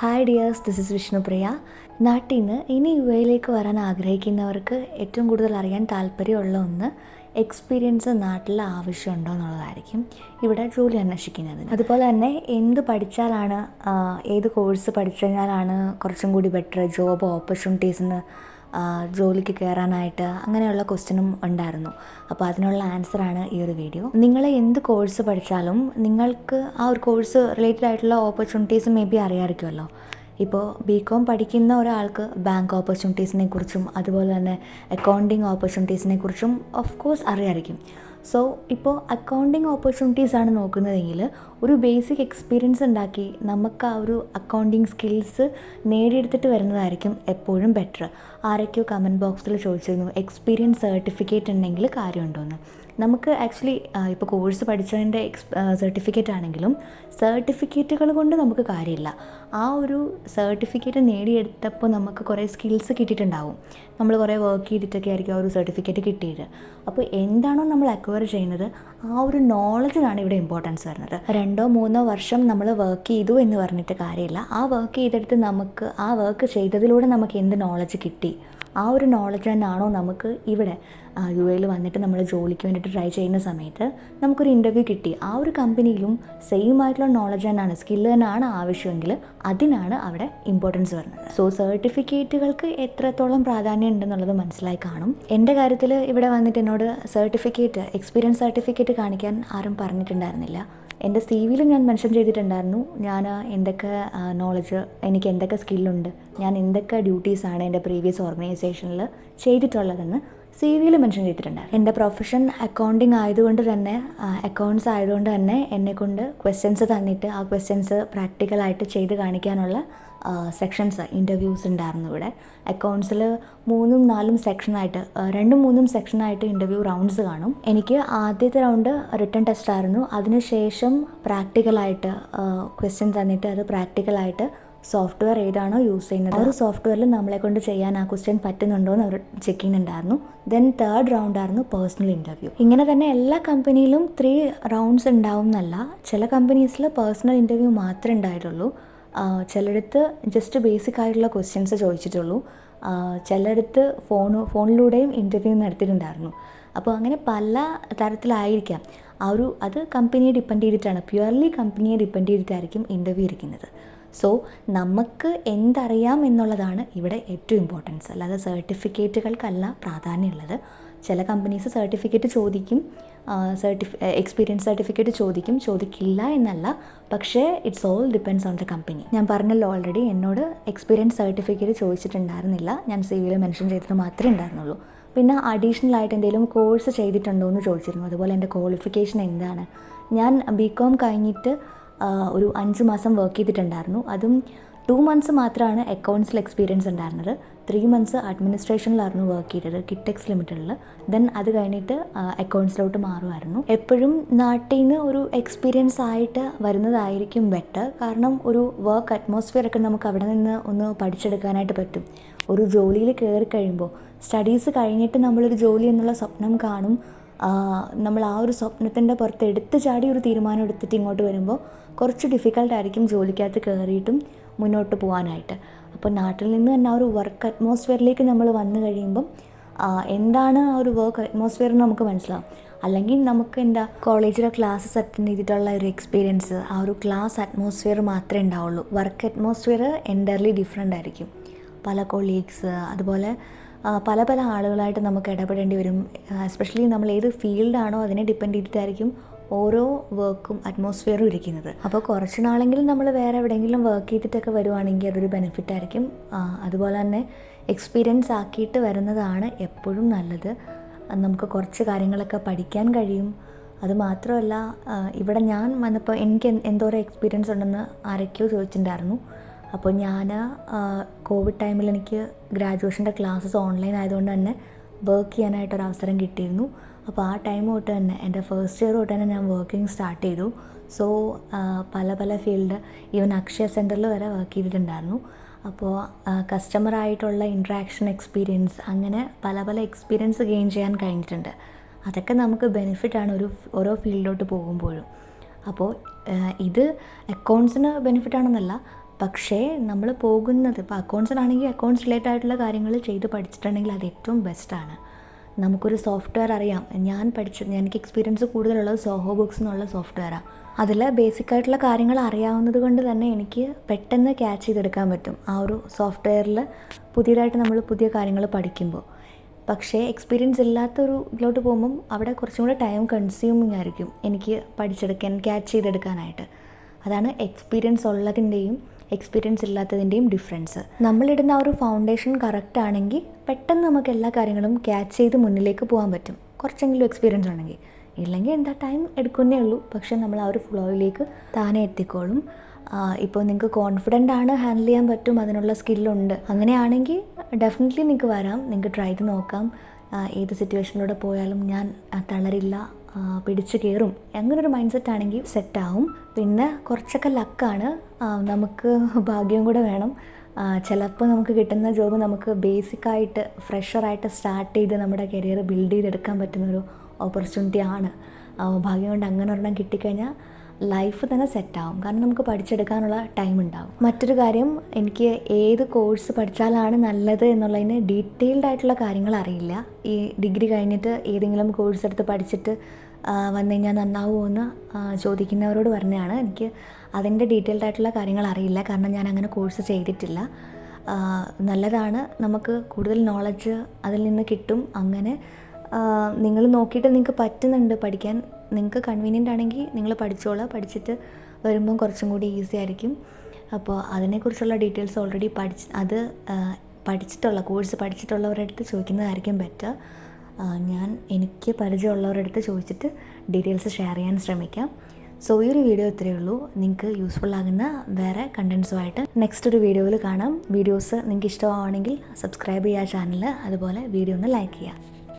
Hi dears, this is Vishnupriya. നാട്ടിൽ നിന്ന് ഇനി യു എയിലേക്ക് വരാൻ ആഗ്രഹിക്കുന്നവർക്ക് ഏറ്റവും കൂടുതൽ അറിയാൻ താല്പര്യമുള്ള ഒന്ന് എക്സ്പീരിയൻസ് നാട്ടിൽ ആവശ്യമുണ്ടോ എന്നുള്ളതായിരിക്കും ഇവിടെ ജോലി അന്വേഷിക്കുന്നത്. അതുപോലെ തന്നെ എന്ത് പഠിച്ചാലാണ്, ഏത് കോഴ്സ് പഠിച്ചു കഴിഞ്ഞാലാണ് കുറച്ചും കൂടി ബെറ്റർ ജോബ് ഓപ്പർച്യൂണിറ്റീസിന് ജോലിക്ക് കയറാനായിട്ട്, അങ്ങനെയുള്ള ക്വസ്റ്റ്യനും ഉണ്ടായിരുന്നു. അപ്പോൾ അതിനുള്ള ആൻസറാണ് ഈ ഒരു വീഡിയോ. നിങ്ങൾ എന്ത് കോഴ്സ് പഠിച്ചാലും നിങ്ങൾക്ക് ആ ഒരു കോഴ്സ് റിലേറ്റഡ് ആയിട്ടുള്ള ഓപ്പർച്യൂണിറ്റീസ് മേ ബി അറിയാമായിരിക്കുമല്ലോ. ഇപ്പോൾ ബികോം പഠിക്കുന്ന ഒരാൾക്ക് ബാങ്ക് ഓപ്പർച്യൂണിറ്റീസിനെ കുറിച്ചും അതുപോലെ തന്നെ അക്കൗണ്ടിങ് ഓപ്പർച്യൂണിറ്റീസിനെ കുറിച്ചും ഓഫ് കോഴ്സ് അറിയാമായിരിക്കും. സോ ഇപ്പോൾ അക്കൗണ്ടിങ് ഓപ്പർച്യൂണിറ്റീസാണ് നോക്കുന്നതെങ്കിൽ ഒരു ബേസിക് എക്സ്പീരിയൻസ് ഉണ്ടാക്കി നമുക്ക് ആ ഒരു അക്കൗണ്ടിങ് സ്കിൽസ് നേടിയെടുത്തിട്ട് വരുന്നതായിരിക്കും എപ്പോഴും ബെറ്റർ. ആരൊക്കെയോ കമൻറ്റ് ബോക്സിൽ ചോദിച്ചിരുന്നു എക്സ്പീരിയൻസ് സർട്ടിഫിക്കറ്റ് ഉണ്ടെങ്കിൽ കാര്യമുണ്ടോയെന്ന്. നമുക്ക് ആക്ച്വലി ഇപ്പോൾ കോഴ്സ് പഠിച്ചതിൻ്റെ സർട്ടിഫിക്കറ്റ് ആണെങ്കിലും സർട്ടിഫിക്കറ്റുകൾ കൊണ്ട് നമുക്ക് കാര്യമില്ല. ആ ഒരു സർട്ടിഫിക്കറ്റ് നേടിയെടുത്തപ്പോൾ നമുക്ക് കുറേ സ്കിൽസ് കിട്ടിയിട്ടുണ്ടാവും. നമ്മൾ കുറേ വർക്ക് ചെയ്തിട്ടൊക്കെ ആയിരിക്കും ആ ഒരു സർട്ടിഫിക്കറ്റ് കിട്ടിയത്. അപ്പോൾ എന്താണോ നമ്മൾ അക്വയർ ചെയ്യുന്നത് ആ ഒരു നോളജിനാണ് ഇവിടെ ഇമ്പോർട്ടൻസ് വരുന്നത്. 2-3 വർഷം നമ്മൾ വർക്ക് ചെയ്തു എന്ന് പറഞ്ഞിട്ട് കാര്യമില്ല. ആ വർക്ക് ചെയ്തെടുത്ത് നമുക്ക് ആ വർക്ക് ചെയ്തതിലൂടെ നമുക്ക് എന്ത് നോളജ് കിട്ടി, ആ ഒരു നോളജ് തന്നെയാണോ നമുക്ക് ഇവിടെ യു എയിൽ വന്നിട്ട് നമ്മൾ ജോലിക്ക് വേണ്ടിയിട്ട് ട്രൈ ചെയ്യുന്ന സമയത്ത് നമുക്കൊരു ഇൻ്റർവ്യൂ കിട്ടി, ആ ഒരു കമ്പനിയിലും സെയിം ആയിട്ടുള്ള നോളജ് തന്നെയാണ്, സ്കില്ല് തന്നെയാണ് ആവശ്യമെങ്കിൽ അതിനാണ് അവിടെ ഇമ്പോർട്ടൻസ് വരുന്നത്. സോ സർട്ടിഫിക്കറ്റുകൾക്ക് എത്രത്തോളം പ്രാധാന്യം ഉണ്ടെന്നുള്ളത് മനസ്സിലായി കാണും. എൻ്റെ കാര്യത്തിൽ ഇവിടെ വന്നിട്ട് എന്നോട് സർട്ടിഫിക്കറ്റ്, എക്സ്പീരിയൻസ് സർട്ടിഫിക്കറ്റ് കാണിക്കാൻ ആരും പറഞ്ഞിട്ടുണ്ടായിരുന്നില്ല. എൻ്റെ സി വിയിൽ ഞാൻ മെൻഷൻ ചെയ്തിട്ടുണ്ടായിരുന്നു ഞാൻ എന്തൊക്കെ നോളജ്, എനിക്ക് എന്തൊക്കെ സ്കില്ലുണ്ട്, ഞാൻ എന്തൊക്കെ ഡ്യൂട്ടീസാണ് എൻ്റെ പ്രീവിയസ് ഓർഗനൈസേഷനിൽ ചെയ്തിട്ടുള്ളതെന്ന് സി വിയിൽ മെൻഷൻ ചെയ്തിട്ടുണ്ടായിരുന്നു. എൻ്റെ പ്രൊഫഷൻ അക്കൗണ്ടിങ് ആയതുകൊണ്ട് തന്നെ, അക്കൗണ്ട്സ് ആയതുകൊണ്ട് തന്നെ എന്നെക്കൊണ്ട് ക്വസ്റ്റ്യൻസ് തന്നിട്ട് ആ ക്വസ്റ്റ്യൻസ് പ്രാക്ടിക്കലായിട്ട് ചെയ്ത് കാണിക്കാനുള്ള സെക്ഷൻസ്, ഇൻ്റർവ്യൂസ് ഉണ്ടായിരുന്നു ഇവിടെ. അക്കൗണ്ട്സിൽ 3-4 സെക്ഷനായിട്ട്, 2-3 സെക്ഷനായിട്ട് ഇൻ്റർവ്യൂ റൗണ്ട്സ് കാണും. എനിക്ക് ആദ്യത്തെ റൗണ്ട് റിട്ടൺ ടെസ്റ്റ് ആയിരുന്നു. അതിനുശേഷം പ്രാക്ടിക്കലായിട്ട് ക്വസ്റ്റ്യൻ തന്നിട്ട് അത് പ്രാക്ടിക്കലായിട്ട് സോഫ്റ്റ്വെയർ ഏതാണോ യൂസ് ചെയ്യുന്നത് ആ ഒരു സോഫ്റ്റ്വെയറിൽ നമ്മളെ കൊണ്ട് ചെയ്യാൻ ആ ക്വസ്റ്റ്യൻ പറ്റുന്നുണ്ടോ എന്ന് അവർ ചെക്ക് ചെയ്യുന്നുണ്ടായിരുന്നു. ദെൻ 3rd റൗണ്ടായിരുന്നു പേഴ്സണൽ ഇൻ്റർവ്യൂ. ഇങ്ങനെ തന്നെ എല്ലാ കമ്പനിയിലും 3 റൗണ്ട്സ് ഉണ്ടാവും എന്നല്ല. ചില കമ്പനീസിൽ പേഴ്സണൽ ഇൻ്റർവ്യൂ മാത്രമേ ഉണ്ടായിട്ടുള്ളൂ. ചിലയിടത്ത് ജസ്റ്റ് ബേസിക് ആയിട്ടുള്ള ക്വസ്റ്റ്യൻസ് ചോദിച്ചിട്ടുള്ളൂ. ചിലയിടത്ത് ഫോണിലൂടെയും ഇൻ്റർവ്യൂ നടത്തിയിട്ടുണ്ടായിരുന്നു. അപ്പോൾ അങ്ങനെ പല തരത്തിലായിരിക്കാം. അത് കമ്പനിയെ ഡിപ്പെൻഡ് ചെയ്തിട്ടാണ്, പ്യുവർലി കമ്പനിയെ ഡിപ്പെൻഡ് ചെയ്തിട്ടായിരിക്കും ഇൻ്റർവ്യൂ ഇരിക്കുന്നത്. സോ നമുക്ക് എന്തറിയാം എന്നുള്ളതാണ് ഇവിടെ ഏറ്റവും ഇമ്പോർട്ടൻസ്, അല്ലാതെ സർട്ടിഫിക്കറ്റുകൾക്കല്ല പ്രാധാന്യമുള്ളത്. ചില കമ്പനീസ് സർട്ടിഫിക്കറ്റ് ചോദിക്കും, എക്സ്പീരിയൻസ് സർട്ടിഫിക്കറ്റ് ചോദിക്കില്ല എന്നല്ല. പക്ഷേ it's all depends on the company. ഞാൻ പറഞ്ഞല്ലോ ഓൾറെഡി, എന്നോട് എക്സ്പീരിയൻസ് സർട്ടിഫിക്കറ്റ് ചോദിച്ചിട്ടുണ്ടായിരുന്നില്ല. ഞാൻ സി വിയിൽ മെൻഷൻ ചെയ്തത് മാത്രമേ ഉണ്ടായിരുന്നുള്ളൂ. പിന്നെ അഡീഷണൽ ആയിട്ട് എന്തെങ്കിലും കോഴ്സ് ചെയ്തിട്ടുണ്ടോ എന്ന് ചോദിച്ചിരുന്നു. അതുപോലെ എൻ്റെ ക്വാളിഫിക്കേഷൻ എന്താണ്. ഞാൻ ബികോം കഴിഞ്ഞിട്ട് ഒരു 5 മാസം വർക്ക് ചെയ്തിട്ടുണ്ടായിരുന്നു. അതും 2 മന്ത്സ് മാത്രമാണ് അക്കൗണ്ട്സിൽ എക്സ്പീരിയൻസ് ഉണ്ടായിരുന്നത്. 3 മന്ത്സ് അഡ്മിനിസ്ട്രേഷനിലായിരുന്നു വർക്ക് ചെയ്തത്, കിറ്റെക്സ് ലിമിറ്റഡിൽ. ദെൻ അത് കഴിഞ്ഞിട്ട് അക്കൗണ്ട്സിലോട്ട് മാറുമായിരുന്നു. എപ്പോഴും നാട്ടിൽ നിന്ന് ഒരു എക്സ്പീരിയൻസ് ആയിട്ട് വരുന്നതായിരിക്കും ബെറ്റർ. കാരണം ഒരു വർക്ക് അറ്റ്മോസ്ഫിയർ ഒക്കെ നമുക്ക് അവിടെ നിന്ന് ഒന്ന് പഠിച്ചെടുക്കാനായിട്ട് പറ്റും. ഒരു ജോലിയിൽ കയറി കഴിയുമ്പോൾ, സ്റ്റഡീസ് കഴിഞ്ഞിട്ട് നമ്മളൊരു ജോലി എന്നുള്ള സ്വപ്നം കാണും. നമ്മൾ ആ ഒരു സ്വപ്നത്തിൻ്റെ പുറത്ത് എടുത്ത് ചാടി ഒരു തീരുമാനം എടുത്തിട്ട് ഇങ്ങോട്ട് വരുമ്പോൾ കുറച്ച് ഡിഫിക്കൽട്ടായിരിക്കും ജോലിക്കകത്ത് കയറിയിട്ടും മുന്നോട്ട് പോകാനായിട്ട്. അപ്പോൾ നാട്ടിൽ നിന്ന് തന്നെ ആ ഒരു വർക്ക് അറ്റ്മോസ്ഫിയറിലേക്ക് നമ്മൾ വന്നു കഴിയുമ്പം എന്താണ് ആ ഒരു വർക്ക് അറ്റ്മോസ്ഫിയർ എന്ന് നമുക്ക് മനസ്സിലാവും. അല്ലെങ്കിൽ നമുക്ക് കോളേജിലെ ക്ലാസ്സസ് അറ്റൻഡ് ചെയ്തിട്ടുള്ള ഒരു എക്സ്പീരിയൻസ്, ആ ഒരു ക്ലാസ് അറ്റ്മോസ്ഫിയർ മാത്രമേ ഉണ്ടാവുള്ളൂ. വർക്ക് അറ്റ്മോസ്ഫിയർ എൻ്റയർലി ഡിഫറെൻ്റ് ആയിരിക്കും. പല കൊളീഗ്സ്, അതുപോലെ പല ആളുകളായിട്ട് നമുക്ക് ഇടപെടേണ്ടി വരും. എസ്പെഷ്യലി നമ്മൾ ഏത് ഫീൽഡാണോ അതിനെ ഡിപ്പെൻഡ് ചെയ്തിട്ടായിരിക്കും ഓരോ വർക്കും അറ്റ്മോസ്ഫിയറും ഇരിക്കുന്നത്. അപ്പോൾ കുറച്ച് നാളെങ്കിലും നമ്മൾ വേറെ എവിടെയെങ്കിലും വർക്ക് ചെയ്തിട്ടൊക്കെ വരുവാണെങ്കിൽ അതൊരു ബെനിഫിറ്റ് ആയിരിക്കും. അതുപോലെ തന്നെ എക്സ്പീരിയൻസ് ആക്കിയിട്ട് വരുന്നതാണ് എപ്പോഴും നല്ലത്. നമുക്ക് കുറച്ച് കാര്യങ്ങളൊക്കെ പഠിക്കാൻ കഴിയും. അതുമാത്രമല്ല, ഇവിടെ ഞാൻ വന്നപ്പോൾ എനിക്ക് എന്തോരം എക്സ്പീരിയൻസ് ഉണ്ടെന്ന് ആരൊക്കെയോ ചോദിച്ചിട്ടുണ്ടായിരുന്നു. അപ്പോൾ ഞാൻ കോവിഡ് ടൈമിൽ എനിക്ക് ഗ്രാജുവേഷൻ്റെ ക്ലാസ്സസ് ഓൺലൈൻ ആയതുകൊണ്ട് തന്നെ വർക്ക് ചെയ്യാനായിട്ടൊരവസരം കിട്ടിയിരുന്നു. അപ്പോൾ ആ ടൈം തൊട്ട് തന്നെ, എൻ്റെ ഫസ്റ്റ് ഇയർ തൊട്ട് തന്നെ ഞാൻ വർക്കിംഗ് സ്റ്റാർട്ട് ചെയ്തു. സോ പല ഫീൽഡ്, ഈവൻ അക്ഷയ സെൻറ്ററിൽ വരെ വർക്ക് ചെയ്തിട്ടുണ്ടായിരുന്നു. അപ്പോൾ കസ്റ്റമറായിട്ടുള്ള ഇൻട്രാക്ഷൻ എക്സ്പീരിയൻസ്, അങ്ങനെ പല എക്സ്പീരിയൻസ് ഗെയിൻ ചെയ്യാൻ കഴിഞ്ഞിട്ടുണ്ട്. അതൊക്കെ നമുക്ക് ബെനിഫിറ്റാണ് ഓരോ ഫീൽഡിലോട്ട് പോകുമ്പോഴും. അപ്പോൾ ഇത് അക്കൗണ്ട്സിന് ബെനിഫിറ്റ് ആണെന്നല്ല, പക്ഷേ നമ്മൾ പോകുന്നത് ഇപ്പോൾ അക്കൗണ്ട്സിലാണെങ്കിൽ അക്കൗണ്ട്സ് റിലേറ്റഡ് ആയിട്ടുള്ള കാര്യങ്ങൾ ചെയ്ത് പഠിച്ചിട്ടുണ്ടെങ്കിൽ അത് ഏറ്റവും ബെസ്റ്റാണ്. നമുക്കൊരു സോഫ്റ്റ്വെയർ അറിയാം. എനിക്ക് എക്സ്പീരിയൻസ് കൂടുതലുള്ളത് സോഹോ ബുക്സ് എന്നുള്ള സോഫ്റ്റ്വെയറാണ്. അതിൽ ബേസിക്കായിട്ടുള്ള കാര്യങ്ങൾ അറിയാവുന്നത് കൊണ്ട് തന്നെ എനിക്ക് പെട്ടെന്ന് ക്യാച്ച് ചെയ്തെടുക്കാൻ പറ്റും ആ ഒരു സോഫ്റ്റ്വെയറിൽ പുതിയതായിട്ട് നമ്മൾ പുതിയ കാര്യങ്ങൾ പഠിക്കുമ്പോൾ. പക്ഷേ എക്സ്പീരിയൻസ് ഇല്ലാത്തൊരു ഇതിലോട്ട് പോകുമ്പം അവിടെ കുറച്ചും കൂടെ ടൈം കൺസ്യൂമിങ് ആയിരിക്കും എനിക്ക് ക്യാച്ച് ചെയ്തെടുക്കാനായിട്ട്. അതാണ് എക്സ്പീരിയൻസ് ഉള്ളതിൻ്റെയും എക്സ്പീരിയൻസ് ഇല്ലാത്തതിൻ്റെയും ഡിഫറൻസ്. നമ്മളിടുന്ന ആ ഒരു ഫൗണ്ടേഷൻ കറക്റ്റ് ആണെങ്കിൽ പെട്ടെന്ന് നമുക്ക് എല്ലാ കാര്യങ്ങളും ക്യാച്ച് ചെയ്ത് മുന്നിലേക്ക് പോകാൻ പറ്റും, കുറച്ചെങ്കിലും എക്സ്പീരിയൻസ് ഉണ്ടെങ്കിൽ. ഇല്ലെങ്കിൽ എന്താ ടൈം എടുക്കുന്നേ ഉള്ളൂ, പക്ഷേ നമ്മൾ ആ ഒരു ഫ്ലോയിലേക്ക് താനെ എത്തിക്കോളും. ഇപ്പോൾ നിങ്ങൾക്ക് കോൺഫിഡൻ്റ് ആണ്, ഹാൻഡിൽ ചെയ്യാൻ പറ്റും, അതിനുള്ള സ്കില്ലുണ്ട്, അങ്ങനെയാണെങ്കിൽ ഡെഫിനറ്റ്ലി നിങ്ങൾക്ക് വരാം, നിങ്ങൾക്ക് ട്രൈ ചെയ്ത് നോക്കാം. ഏത് സിറ്റുവേഷനിലൂടെ പോയാലും ഞാൻ തളരില്ല, പിടിച്ച് കയറും, അങ്ങനൊരു മൈൻഡ് സെറ്റ് ആണെങ്കിൽ സെറ്റാവും. പിന്നെ കുറച്ചൊക്കെ ലക്കാണ്, നമുക്ക് ഭാഗ്യം കൂടെ വേണം. ചിലപ്പോൾ നമുക്ക് കിട്ടുന്ന ജോബ് നമുക്ക് ബേസിക്കായിട്ട് ഫ്രഷറായിട്ട് സ്റ്റാർട്ട് ചെയ്ത് നമ്മുടെ കരിയർ ബിൽഡ് ചെയ്തെടുക്കാൻ പറ്റുന്നൊരു ഓപ്പർച്യൂണിറ്റി ആണ്. ഭാഗ്യം കൊണ്ട് അങ്ങനെ ഒരെണ്ണം കിട്ടിക്കഴിഞ്ഞാൽ ലൈഫ് തന്നെ സെറ്റാവും, കാരണം നമുക്ക് പഠിച്ചെടുക്കാനുള്ള ടൈം ഉണ്ടാവും. മറ്റൊരു കാര്യം, എനിക്ക് ഏത് കോഴ്സ് പഠിച്ചാലാണ് നല്ലത് എന്നുള്ളതിന് ഡീറ്റെയിൽഡ് ആയിട്ടുള്ള കാര്യങ്ങൾ അറിയില്ല. ഈ ഡിഗ്രി കഴിഞ്ഞിട്ട് ഏതെങ്കിലും കോഴ്സ് എടുത്ത് പഠിച്ചിട്ട് വന്നു കഴിഞ്ഞാൽ നന്നാവുമോ എന്ന് ചോദിക്കുന്നവരോട് പറഞ്ഞതാണ്. എനിക്ക് അതിൻ്റെ ഡീറ്റെയിൽഡ് ആയിട്ടുള്ള കാര്യങ്ങൾ അറിയില്ല, കാരണം ഞാൻ അങ്ങനെ കോഴ്സ് ചെയ്തിട്ടില്ല. നല്ലതാണ്, നമുക്ക് കൂടുതൽ നോളജ് അതിൽ നിന്ന് കിട്ടും. അങ്ങനെ നിങ്ങൾ നോക്കിയിട്ട് നിങ്ങൾക്ക് പറ്റുന്നുണ്ട് പഠിക്കാൻ, നിങ്ങൾക്ക് കൺവീനിയൻ്റ് ആണെങ്കിൽ നിങ്ങൾ പഠിച്ചോളാം, പഠിച്ചിട്ട് വരുമ്പം കുറച്ചും കൂടി ഈസി ആയിരിക്കും. അപ്പോൾ അതിനെക്കുറിച്ചുള്ള ഡീറ്റെയിൽസ് ഓൾറെഡി കോഴ്സ് പഠിച്ചിട്ടുള്ളവരുടെ അടുത്ത് ചോദിക്കുന്നതായിരിക്കും ബെറ്റർ. എനിക്ക് പരിചയമുള്ളവരുടെ അടുത്ത് ചോദിച്ചിട്ട് ഡീറ്റെയിൽസ് ഷെയർ ചെയ്യാൻ ശ്രമിക്കാം. സോ ഈ ഒരു വീഡിയോ ഇത്രയേ ഉള്ളൂ. നിങ്ങൾക്ക് യൂസ്ഫുൾ ആകുന്ന വേറെ കണ്ടൻസുമായിട്ട് നെക്സ്റ്റ് ഒരു വീഡിയോയിൽ കാണാം. വീഡിയോസ് നിങ്ങൾക്ക് ഇഷ്ടമാണെങ്കിൽ സബ്സ്ക്രൈബ് ചെയ്യുക ചാനൽ, അതുപോലെ വീഡിയോ ഒന്ന് ലൈക്ക് ചെയ്യുക.